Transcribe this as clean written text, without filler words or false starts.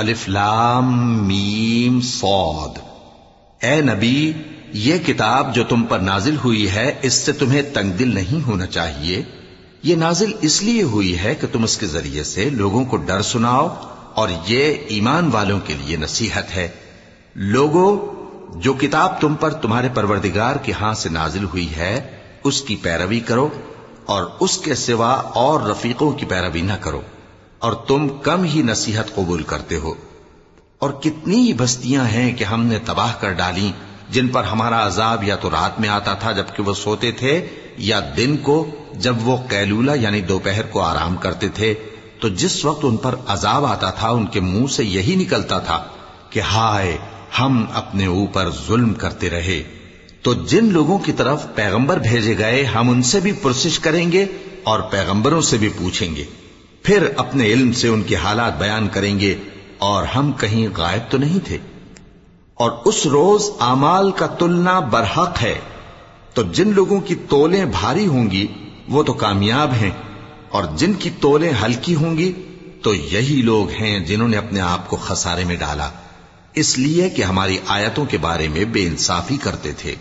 الف لام میم صاد۔ اے نبی، یہ کتاب جو تم پر نازل ہوئی ہے اس سے تمہیں تنگ دل نہیں ہونا چاہیے۔ یہ نازل اس لیے ہوئی ہے کہ تم اس کے ذریعے سے لوگوں کو ڈر سناؤ، اور یہ ایمان والوں کے لیے نصیحت ہے۔ لوگوں، جو کتاب تم پر تمہارے پروردگار کے ہاں سے نازل ہوئی ہے اس کی پیروی کرو، اور اس کے سوا اور رفیقوں کی پیروی نہ کرو، اور تم کم ہی نصیحت قبول کرتے ہو۔ اور کتنی ہی بستیاں ہیں کہ ہم نے تباہ کر ڈالی، جن پر ہمارا عذاب یا تو رات میں آتا تھا جبکہ وہ سوتے تھے، یا دن کو جب وہ قیلولہ یعنی دوپہر کو آرام کرتے تھے، تو جس وقت ان پر عذاب آتا تھا ان کے منہ سے یہی نکلتا تھا کہ ہائے، ہم اپنے اوپر ظلم کرتے رہے۔ تو جن لوگوں کی طرف پیغمبر بھیجے گئے ہم ان سے بھی پرسش کریں گے اور پیغمبروں سے بھی پوچھیں گے، پھر اپنے علم سے ان کے حالات بیان کریں گے، اور ہم کہیں غائب تو نہیں تھے۔ اور اس روز اعمال کا تلنا برحق ہے، تو جن لوگوں کی تولیں بھاری ہوں گی وہ تو کامیاب ہیں، اور جن کی تولیں ہلکی ہوں گی تو یہی لوگ ہیں جنہوں نے اپنے آپ کو خسارے میں ڈالا، اس لیے کہ ہماری آیتوں کے بارے میں بے انصافی کرتے تھے۔